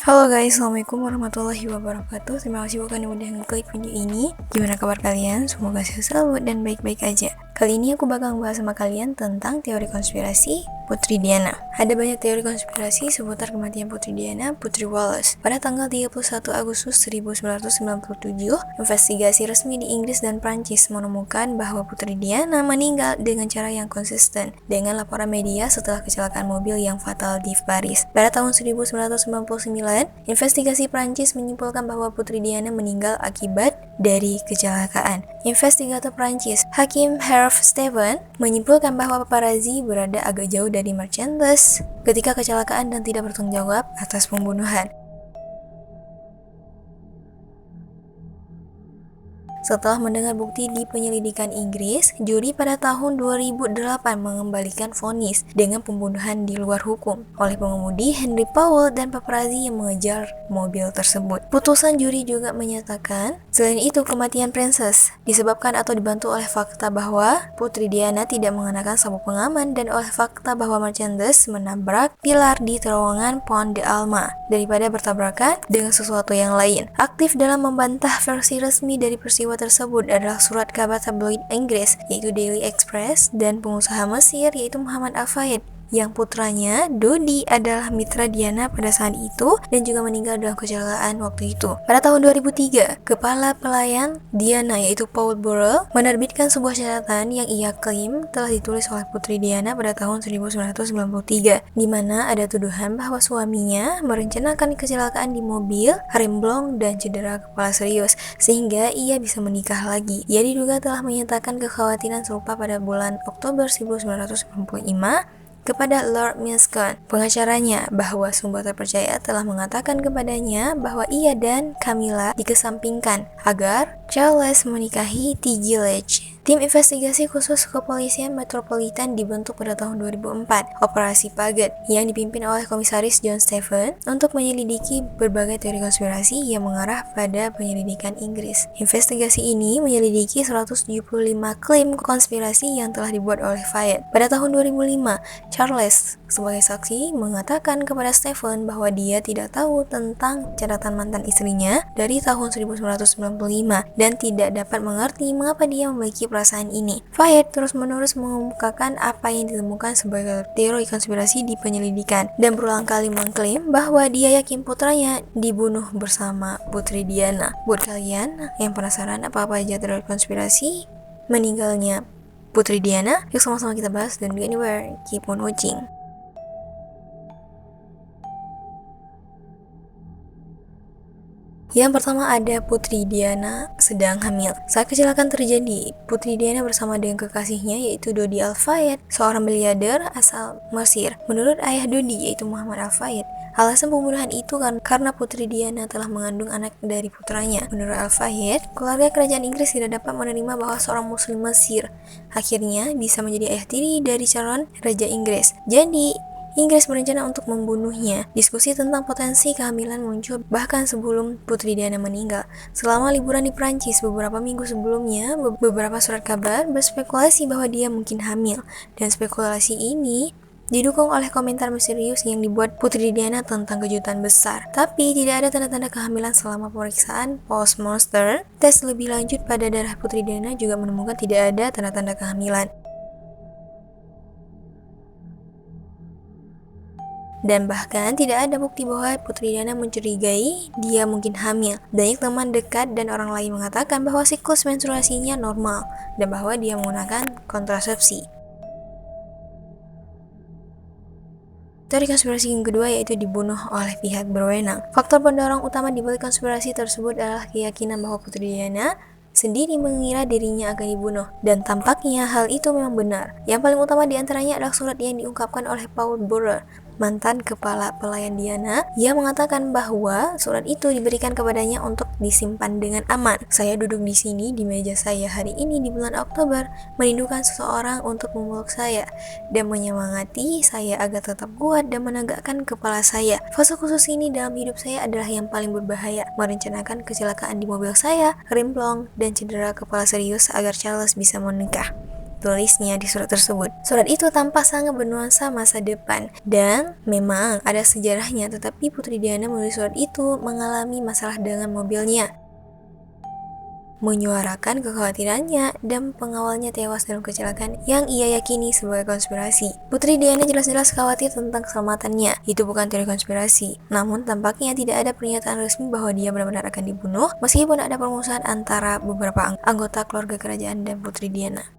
Halo guys, assalamualaikum warahmatullahi wabarakatuh. Terima kasih buat yang udah ngeklik video ini. Gimana kabar kalian? Semoga sehat selalu dan baik-baik aja. Kali ini aku bakal bahas sama kalian tentang teori konspirasi Putri Diana. Ada banyak teori konspirasi seputar kematian Putri Diana, Putri Wallace. Pada tanggal 31 Agustus 1997, investigasi resmi di Inggris dan Prancis menemukan bahwa Putri Diana meninggal dengan cara yang konsisten dengan laporan media setelah kecelakaan mobil yang fatal di Paris. Pada tahun 1999, investigasi Prancis menyimpulkan bahwa Putri Diana meninggal akibat dari kecelakaan. Investigator Prancis, Hakim Herve Steven, menyimpulkan bahwa paparazzi berada agak jauh dari Marchantes ketika kecelakaan dan tidak bertanggung jawab atas pembunuhan. Setelah mendengar bukti di penyelidikan Inggris, juri pada tahun 2008 mengembalikan vonis dengan pembunuhan di luar hukum oleh pengemudi Henry Powell dan paparazzi yang mengejar mobil tersebut. Putusan juri juga menyatakan, selain itu kematian Princess disebabkan atau dibantu oleh fakta bahwa Putri Diana tidak mengenakan sabuk pengaman dan oleh fakta bahwa Marchantes menabrak pilar di terowongan Pont de Alma daripada bertabrakan dengan sesuatu yang lain. Aktif dalam membantah versi resmi dari peristiwa tersebut adalah surat kabar tabloid Inggris yaitu Daily Express dan pengusaha Mesir yaitu Muhammad Al-Fayed yang putranya Dodi adalah mitra Diana pada saat itu dan juga meninggal dalam kecelakaan waktu itu. Pada tahun 2003, kepala pelayan Diana yaitu Paul Burrell menerbitkan sebuah catatan yang ia klaim telah ditulis oleh Putri Diana pada tahun 1993, di mana ada tuduhan bahwa suaminya merencanakan kecelakaan di mobil, remblong dan cedera kepala serius sehingga ia bisa menikah lagi. Ia diduga telah menyatakan kekhawatiran serupa pada bulan Oktober 1995 kepada Lord Milscon, pengacaranya, bahwa sumber terpercaya telah mengatakan kepadanya bahwa ia dan Camilla dikesampingkan agar Charles menikahi T. Gillespie. Tim investigasi khusus kepolisian metropolitan dibentuk pada tahun 2004, Operasi Paget, yang dipimpin oleh Komisaris John Stephen untuk menyelidiki berbagai teori konspirasi yang mengarah pada penyelidikan Inggris. Investigasi ini menyelidiki 175 klaim konspirasi yang telah dibuat oleh Fayed. Pada tahun 2005, Charles sebagai saksi mengatakan kepada Stephen bahwa dia tidak tahu tentang catatan mantan istrinya dari tahun 1995 dan tidak dapat mengerti mengapa dia memiliki perasaan ini. Fayed terus-menerus mengemukakan apa yang ditemukan sebagai teori konspirasi di penyelidikan dan berulang kali mengklaim bahwa dia yakin putranya dibunuh bersama Putri Diana. Buat kalian yang penasaran apa aja teori konspirasi meninggalnya Putri Diana, yuk sama-sama kita bahas dan don't go anywhere, keep on watching. Yang pertama ada Putri Diana sedang hamil. Saat kecelakaan terjadi, Putri Diana bersama dengan kekasihnya yaitu Dodi Al-Fayed, seorang miliarder asal Mesir. Menurut ayah Dodi yaitu Muhammad Al-Fayed, alasan pembunuhan itu karena Putri Diana telah mengandung anak dari putranya. Menurut Al-Fayed, keluarga kerajaan Inggris tidak dapat menerima bahwa seorang muslim Mesir akhirnya bisa menjadi ayah tiri dari calon Raja Inggris. Jadi, Inggris berencana untuk membunuhnya. Diskusi tentang potensi kehamilan muncul bahkan sebelum Putri Diana meninggal. Selama liburan di Prancis beberapa minggu sebelumnya, beberapa surat kabar berspekulasi bahwa dia mungkin hamil. Dan spekulasi ini didukung oleh komentar misterius yang dibuat Putri Diana tentang kejutan besar. Tapi tidak ada tanda-tanda kehamilan selama pemeriksaan postmortem. Tes lebih lanjut pada darah Putri Diana juga menemukan tidak ada tanda-tanda kehamilan. Dan bahkan tidak ada bukti bahwa Putri Diana mencurigai dia mungkin hamil. Banyak teman dekat dan orang lain mengatakan bahwa siklus menstruasinya normal dan bahwa dia menggunakan kontrasepsi. Teori konspirasi yang kedua yaitu dibunuh oleh pihak berwenang. Faktor pendorong utama di balik konspirasi tersebut adalah keyakinan bahwa Putri Diana sendiri mengira dirinya akan dibunuh, dan tampaknya hal itu memang benar. Yang paling utama di antaranya adalah surat yang diungkapkan oleh Paul Burrell, mantan kepala pelayan Diana, yang mengatakan bahwa surat itu diberikan kepadanya untuk disimpan dengan aman. Saya duduk di sini di meja saya hari ini di bulan Oktober, merindukan seseorang untuk memeluk saya dan menyemangati saya agar tetap kuat dan menegakkan kepala saya. Fase khusus ini dalam hidup saya adalah yang paling berbahaya, merencanakan kecelakaan di mobil saya, remblong dan cedera kepala serius agar Charles bisa menikah. tulisnya di surat tersebut. Surat itu tampak sangat bernuansa masa depan dan memang ada sejarahnya, tetapi Putri Diana menulis surat itu mengalami masalah dengan mobilnya, menyuarakan kekhawatirannya dan pengawalnya tewas dalam kecelakaan yang ia yakini sebagai konspirasi. Putri Diana jelas-jelas khawatir tentang keselamatannya. Itu bukan teori konspirasi. Namun tampaknya tidak ada pernyataan resmi bahwa dia benar-benar akan dibunuh, meskipun ada permusuhan antara beberapa anggota keluarga kerajaan dan Putri Diana.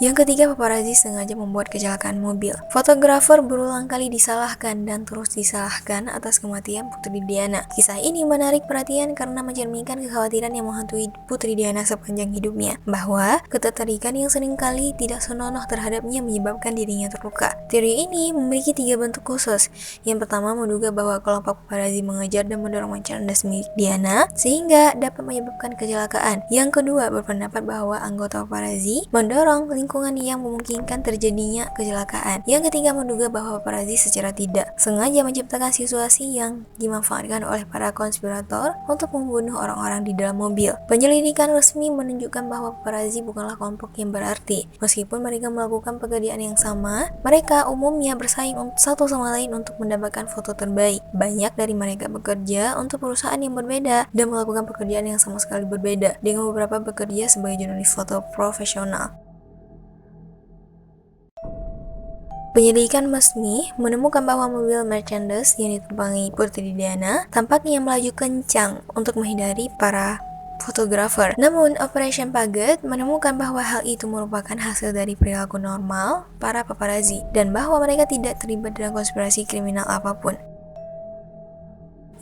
Yang ketiga, paparazi sengaja membuat kecelakaan mobil. Fotografer berulang kali disalahkan dan terus disalahkan atas kematian Putri Diana. Kisah ini menarik perhatian karena mencerminkan kekhawatiran yang menghantui Putri Diana sepanjang hidupnya, bahwa ketertarikan yang seringkali tidak senonoh terhadapnya menyebabkan dirinya terluka. Teori ini memiliki 3 bentuk khusus. Yang pertama, menduga bahwa kelompok paparazi mengejar dan mendorong merchandise milik Diana sehingga dapat menyebabkan kecelakaan. Yang kedua, berpendapat bahwa anggota paparazi mendorong lingkungan yang memungkinkan terjadinya kecelakaan. Yang ketiga, menduga bahwa paparazi secara tidak sengaja menciptakan situasi yang dimanfaatkan oleh para konspirator untuk membunuh orang-orang di dalam mobil. Penyelidikan resmi menunjukkan bahwa paparazi bukanlah kelompok yang berarti. Meskipun mereka melakukan pekerjaan yang sama, mereka umumnya bersaing satu sama lain untuk mendapatkan foto terbaik. Banyak dari mereka bekerja untuk perusahaan yang berbeda dan melakukan pekerjaan yang sama sekali berbeda, dengan beberapa bekerja sebagai jurnalis foto profesional. Penyelidikan resmi menemukan bahwa mobil Mercedes yang ditumpangi Putri Diana tampaknya melaju kencang untuk menghindari para fotografer. Namun, Operation Paget menemukan bahwa hal itu merupakan hasil dari perilaku normal para paparazzi dan bahwa mereka tidak terlibat dalam konspirasi kriminal apapun.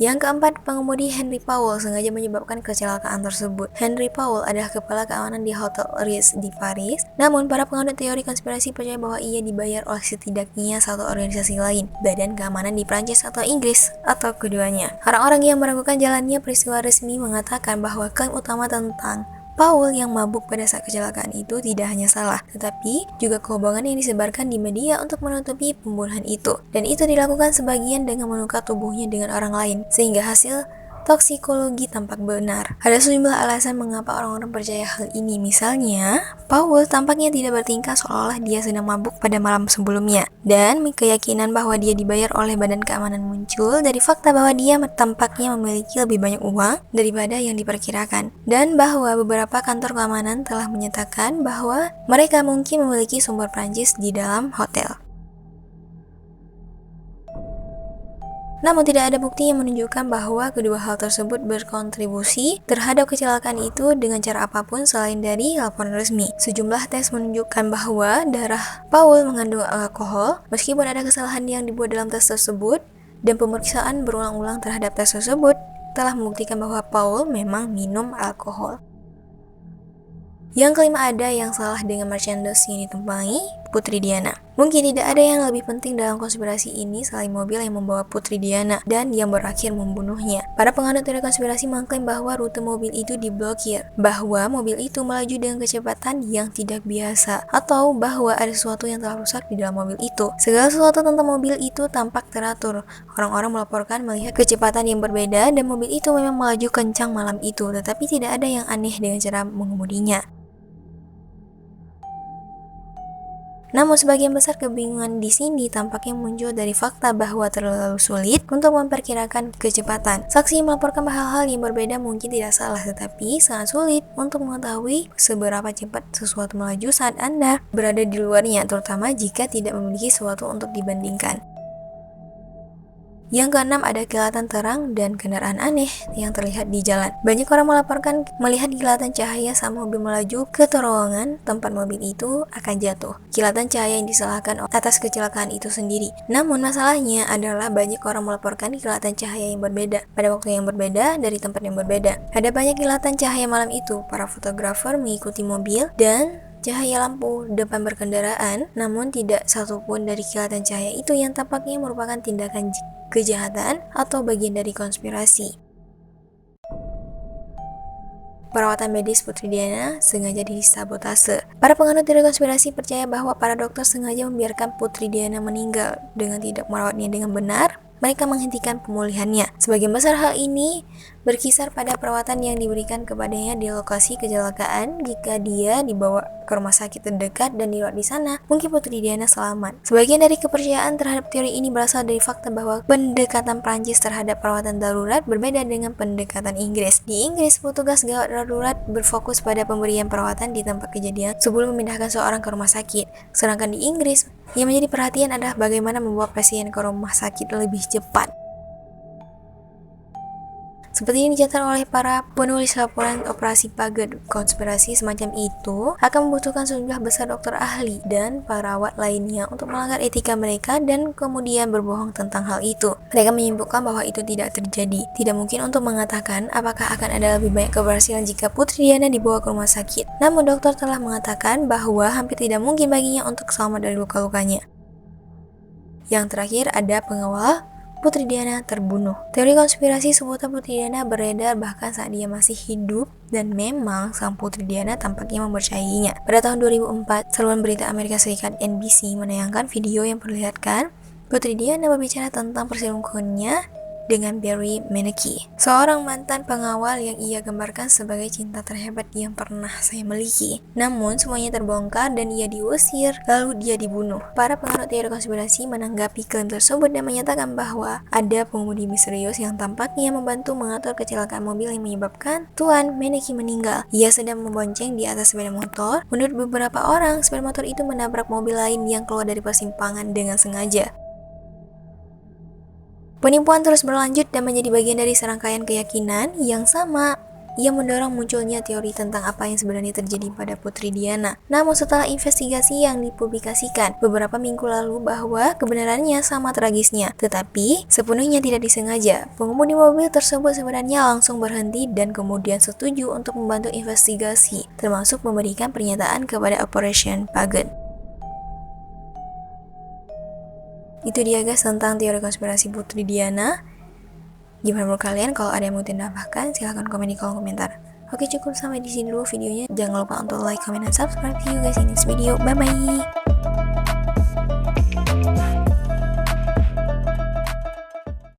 Yang keempat, pengemudi Henry Powell sengaja menyebabkan kecelakaan tersebut. Henry Powell adalah kepala keamanan di Hotel Ritz di Paris. Namun, para penganut teori konspirasi percaya bahwa ia dibayar oleh setidaknya satu organisasi lain, Badan Keamanan di Prancis atau Inggris, atau keduanya. Orang-orang yang meragukan jalannya peristiwa resmi mengatakan bahwa klaim utama tentang Powell yang mabuk pada saat kecelakaan itu tidak hanya salah, tetapi juga kebohongan yang disebarkan di media untuk menutupi pembunuhan itu. Dan itu dilakukan sebagian dengan menukar tubuhnya dengan orang lain, sehingga hasil toksikologi tampak benar. Ada sejumlah alasan mengapa orang-orang percaya hal ini. Misalnya, Powell tampaknya tidak bertingkah seolah-olah dia sedang mabuk pada malam sebelumnya. Dan keyakinan bahwa dia dibayar oleh Badan Keamanan muncul dari fakta bahwa dia tampaknya memiliki lebih banyak uang daripada yang diperkirakan. Dan bahwa beberapa kantor keamanan telah menyatakan bahwa mereka mungkin memiliki sumber Prancis di dalam hotel. Namun tidak ada bukti yang menunjukkan bahwa kedua hal tersebut berkontribusi terhadap kecelakaan itu dengan cara apapun selain dari laporan resmi. Sejumlah tes menunjukkan bahwa darah Powell mengandung alkohol, meskipun ada kesalahan yang dibuat dalam tes tersebut, dan pemeriksaan berulang-ulang terhadap tes tersebut telah membuktikan bahwa Powell memang minum alkohol. Yang kelima, ada yang salah dengan Mercedes yang ditumpangi Putri Diana. Mungkin tidak ada yang lebih penting dalam konspirasi ini selain mobil yang membawa Putri Diana dan yang berakhir membunuhnya. Para penganut teori konspirasi mengklaim bahwa rute mobil itu diblokir, bahwa mobil itu melaju dengan kecepatan yang tidak biasa, atau bahwa ada sesuatu yang telah rusak di dalam mobil itu. Segala sesuatu tentang mobil itu tampak teratur. Orang-orang melaporkan melihat kecepatan yang berbeda dan mobil itu memang melaju kencang malam itu, tetapi tidak ada yang aneh dengan cara mengemudinya. Namun sebagian besar kebingungan di sini tampaknya muncul dari fakta bahwa terlalu sulit untuk memperkirakan kecepatan. Saksi melaporkan bahwa hal-hal yang berbeda mungkin tidak salah, tetapi sangat sulit untuk mengetahui seberapa cepat sesuatu melaju saat Anda berada di luarnya, terutama jika tidak memiliki sesuatu untuk dibandingkan. Yang keenam, ada kilatan terang dan kendaraan aneh yang terlihat di jalan. Banyak orang melaporkan melihat kilatan cahaya saat mobil melaju ke terowongan tempat mobil itu akan jatuh. Kilatan cahaya yang disalahkan atas kecelakaan itu sendiri. Namun masalahnya adalah banyak orang melaporkan kilatan cahaya yang berbeda pada waktu yang berbeda dari tempat yang berbeda. Ada banyak kilatan cahaya malam itu. Para fotografer mengikuti mobil dan cahaya lampu depan berkendaraan, namun tidak satupun dari kilatan cahaya itu yang tampaknya merupakan tindakan kejahatan atau bagian dari konspirasi. Perawatan medis Putri Diana sengaja disabotase. Para penganut teori konspirasi percaya bahwa para dokter sengaja membiarkan Putri Diana meninggal dengan tidak merawatnya dengan benar. Mereka menghentikan pemulihannya. Sebagian besar hal ini berkisar pada perawatan yang diberikan kepadanya di lokasi kecelakaan jika dia dibawa ke rumah sakit terdekat dan dirawat di sana, mungkin Putri Diana selamat. Sebagian dari kepercayaan terhadap teori ini berasal dari fakta bahwa pendekatan Prancis terhadap perawatan darurat berbeda dengan pendekatan Inggris. Di Inggris, petugas gawat darurat berfokus pada pemberian perawatan di tempat kejadian sebelum memindahkan seorang ke rumah sakit. Sedangkan di Inggris, yang menjadi perhatian adalah bagaimana membawa pasien ke rumah sakit lebih cepat. Seperti yang dicatat oleh para penulis laporan operasi Paget, konspirasi semacam itu akan membutuhkan sejumlah besar dokter ahli dan perawat lainnya untuk melanggar etika mereka dan kemudian berbohong tentang hal itu. Mereka menyimpulkan bahwa itu tidak terjadi. Tidak mungkin untuk mengatakan apakah akan ada lebih banyak keberhasilan jika Putri Diana dibawa ke rumah sakit. Namun dokter telah mengatakan bahwa hampir tidak mungkin baginya untuk selamat dari luka-lukanya. Yang terakhir ada pengawal Putri Diana terbunuh. Teori konspirasi seputar Putri Diana beredar bahkan saat dia masih hidup dan memang sang Putri Diana tampaknya mempercayainya. Pada tahun 2004, saluran berita Amerika Serikat NBC menayangkan video yang memperlihatkan Putri Diana berbicara tentang perselingkuhannya dengan Barry Meneke, seorang mantan pengawal yang ia gambarkan sebagai cinta terhebat yang pernah saya miliki. Namun semuanya terbongkar dan ia diusir, lalu dia dibunuh. Para penganut teori konspirasi menanggapi klaim tersebut dan menyatakan bahwa ada pengemudi misterius yang tampaknya membantu mengatur kecelakaan mobil yang menyebabkan Tuan Meneke meninggal. Ia sedang membonceng di atas sepeda motor. Menurut beberapa orang, sepeda motor itu menabrak mobil lain yang keluar dari persimpangan dengan sengaja. Penipuan terus berlanjut dan menjadi bagian dari serangkaian keyakinan yang sama yang mendorong munculnya teori tentang apa yang sebenarnya terjadi pada Putri Diana. Namun setelah investigasi yang dipublikasikan beberapa minggu lalu bahwa kebenarannya sama tragisnya, tetapi sepenuhnya tidak disengaja. Pengemudi mobil tersebut sebenarnya langsung berhenti dan kemudian setuju untuk membantu investigasi, termasuk memberikan pernyataan kepada Operation Paget. Itu dia guys tentang teori konspirasi Putri Diana. Gimana menurut kalian? Kalau ada yang mau ditambahkan, silahkan komen di kolom komentar. Oke, cukup sampai di sini dulu videonya. Jangan lupa untuk like, comment, dan subscribe. See you guys in this video. Bye bye.